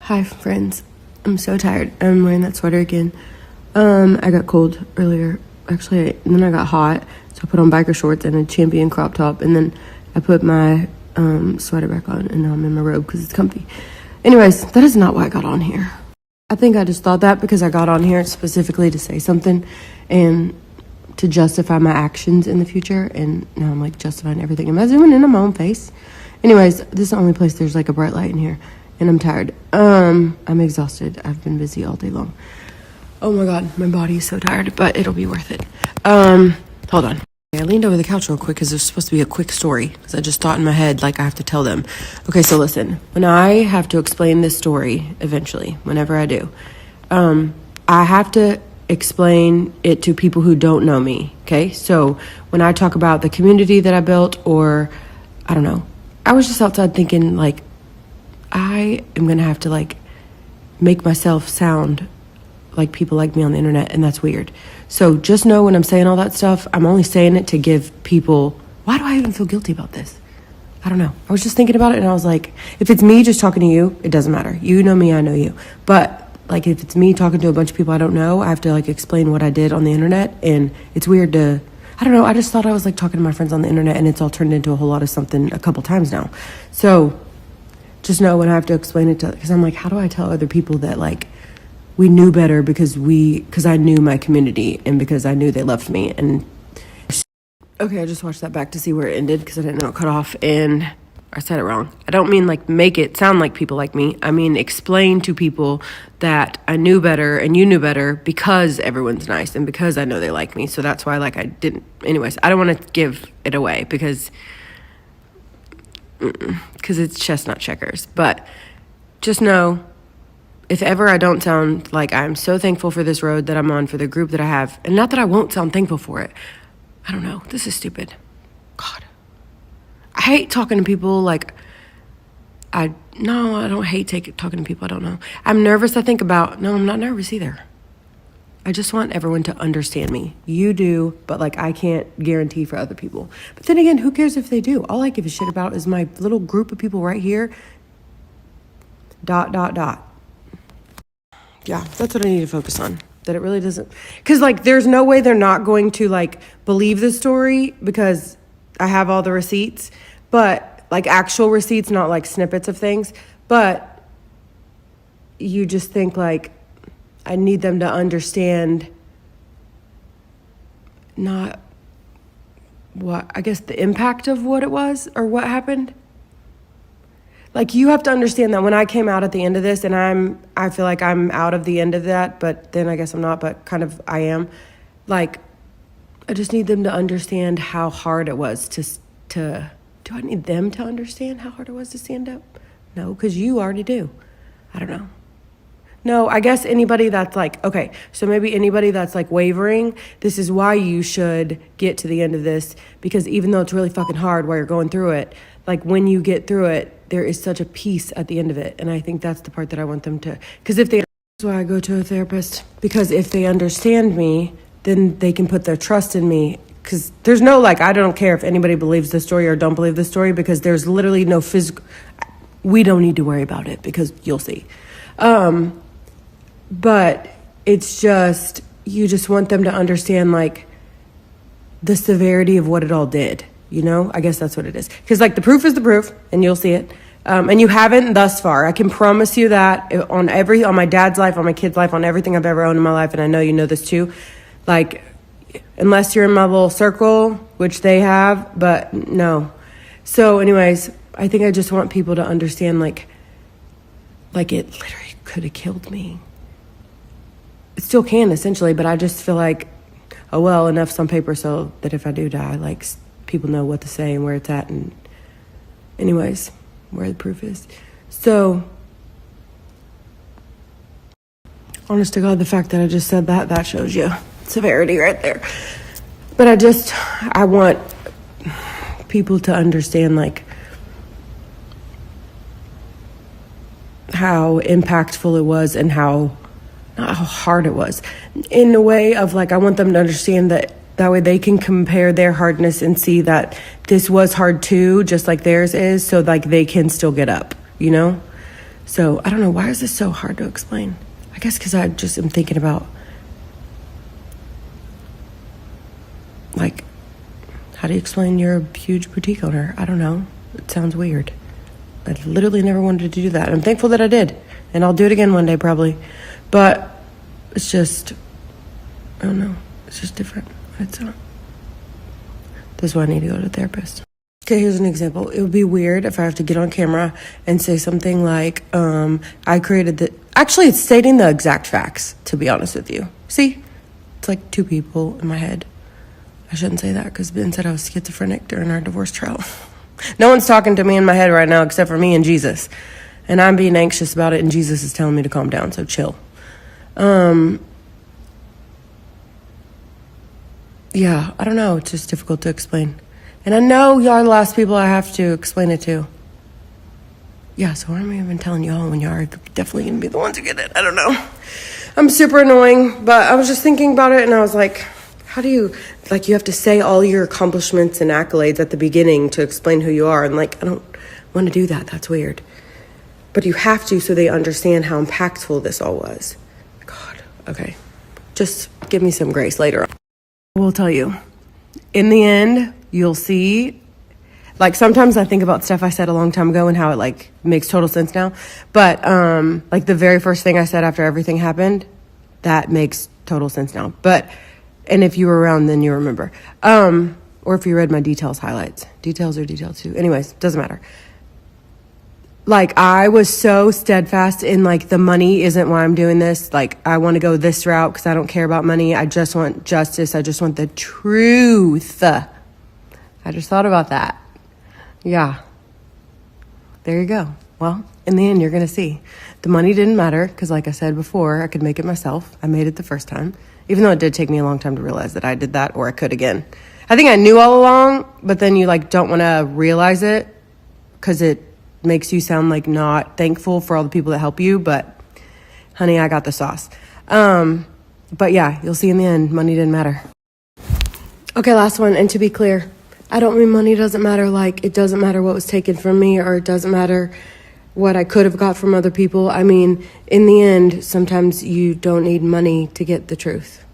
Hi, friends. I'm so tired. I'm wearing that sweater again. I got cold earlier, actually, and then I got hot, so I put on biker shorts and a Champion crop top, and then I put my sweater back on, and now I'm in my robe because it's comfy. Anyways, that is not why I got on here. I think I just thought that because I got on here specifically to say something and to justify my actions in the future, and now I'm like justifying everything. Am I zooming in on my own face? Anyways, this is the only place there's like a bright light in here, and I'm tired. I'm exhausted. I've been busy all day long. Oh my god, my body is so tired, but it'll be worth it. Hold on. I leaned over the couch real quick because there's supposed to be a quick story, because I just thought in my head like I have to tell them. Okay, so listen, when I have to explain this story eventually, whenever I do, I have to explain it to people who don't know me. Okay, so when I talk about the community that I built, or I don't know, I was just outside thinking like I am gonna have to like make myself sound like people like me on the internet, and that's weird. So just know when I'm saying all that stuff, I'm only saying it to give people, why do I even feel guilty about this? I don't know. I was just thinking about it, and I was like, if it's me just talking to you, it doesn't matter. You know me, I know you. But like if it's me talking to a bunch of people I don't know, I have to like explain what I did on the internet, and it's weird to, I don't know, I just thought I was like talking to my friends on the internet, and it's all turned into a whole lot of something a couple times now. So just know when I have to explain it to, because I'm like, how do I tell other people that like we knew better because I knew my community and because I knew they loved me. And okay, I just watched that back to see where it ended because I didn't know it cut off, and I said it wrong. I don't mean like make it sound like people like me. I mean explain to people that I knew better and you knew better because everyone's nice and because I know they like me. So that's why like I didn't. Anyways, I don't want to give it away because it's chestnut checkers. But just know, if ever I don't sound like I'm so thankful for this road that I'm on, for the group that I have, and not that I won't sound thankful for it. I don't know. This is stupid. God. I hate talking to people like, I don't hate talking to people I don't know. I'm nervous, I'm not nervous either. I just want everyone to understand me. You do, but like I can't guarantee for other people. But then again, who cares if they do? All I give a shit about is my little group of people right here. ... Yeah, that's what I need to focus on. That it really doesn't... Because, like, there's no way they're not going to, like, believe the story because I have all the receipts. But, like, actual receipts, not, like, snippets of things. But you just think, like, I need them to understand not what... I guess the impact of what it was or what happened. Like, you have to understand that when I came out at the end of this, and I feel like I'm out of the end of that, but then I guess I'm not, but kind of I am. Like, I just need them to understand how hard it was to do I need them to understand how hard it was to stand up? No, because you already do. I don't know. No, I guess anybody that's like, okay, so maybe anybody that's like wavering, this is why you should get to the end of this, because even though it's really fucking hard while you're going through it, like when you get through it, there is such a peace at the end of it. And I think that's the part that I want them to, because that's why I go to a therapist, because if they understand me, then they can put their trust in me. Because there's no, like, I don't care if anybody believes the story or don't believe the story, because there's literally no physical, we don't need to worry about it because you'll see. But it's just, you just want them to understand, like, the severity of what it all did. You know, I guess that's what it is. Because, like, the proof is the proof, and you'll see it. And you haven't thus far. I can promise you that on my dad's life, on my kid's life, on everything I've ever owned in my life, and I know you know this too. Like, unless you're in my little circle, which they have, but no. So, anyways, I think I just want people to understand, like it literally could have killed me. It still can, essentially, but I just feel like, oh, well, enough's on paper so that if I do die, like, people know what to say and where it's at, and anyways, where the proof is. So, honest to God, the fact that I just said that shows you severity right there. But I want people to understand, like, how impactful it was and not how hard it was. In a way of, like, I want them to understand that way they can compare their hardness and see that this was hard too, just like theirs is, so, like, they can still get up, you know? So I don't know, why is this so hard to explain? I guess because I just am thinking about, like, how do you explain you're a huge boutique owner? I don't know. It sounds weird. I literally never wanted to do that. I'm thankful that I did. And I'll do it again one day probably. But it's just, I don't know. It's just different. It's not. This is why I need to go to a therapist. Okay, here's an example. It would be weird if I have to get on camera and say something like, I created the... Actually, it's stating the exact facts, to be honest with you. See? It's like two people in my head. I shouldn't say that because Ben said I was schizophrenic during our divorce trial. No one's talking to me in my head right now except for me and Jesus. And I'm being anxious about it and Jesus is telling me to calm down, so chill. Yeah, I don't know. It's just difficult to explain. And I know y'all are the last people I have to explain it to. Yeah, so why am I even telling y'all when y'all are definitely going to be the ones who get it? I don't know. I'm super annoying, but I was just thinking about it and I was like, how do you, like, you have to say all your accomplishments and accolades at the beginning to explain who you are. And, like, I don't want to do that. That's weird. But you have to so they understand how impactful this all was. God, okay. Just give me some grace later on. I will tell you, in the end, you'll see, like, sometimes I think about stuff I said a long time ago and how it, like, makes total sense now. But, like, the very first thing I said after everything happened, that makes total sense now. But... And if you were around, then you remember. Or if you read my details highlights. Details or details too. Anyways, doesn't matter. Like, I was so steadfast in, like, the money isn't why I'm doing this. Like, I want to go this route because I don't care about money. I just want justice. I just want the truth. I just thought about that. Yeah. There you go. Well, in the end, you're going to see. The money didn't matter because, like I said before, I could make it myself. I made it the first time. Even though it did take me a long time to realize that I did that, or I could again. I think I knew all along, but then you, like, don't want to realize it because it makes you sound like not thankful for all the people that help you. But, honey, I got the sauce. But yeah, you'll see in the end, money didn't matter. Okay, last one. And to be clear, I don't mean money doesn't matter. Like, it doesn't matter what was taken from me, or it doesn't matter what I could have got from other people. I mean, in the end, sometimes you don't need money to get the truth.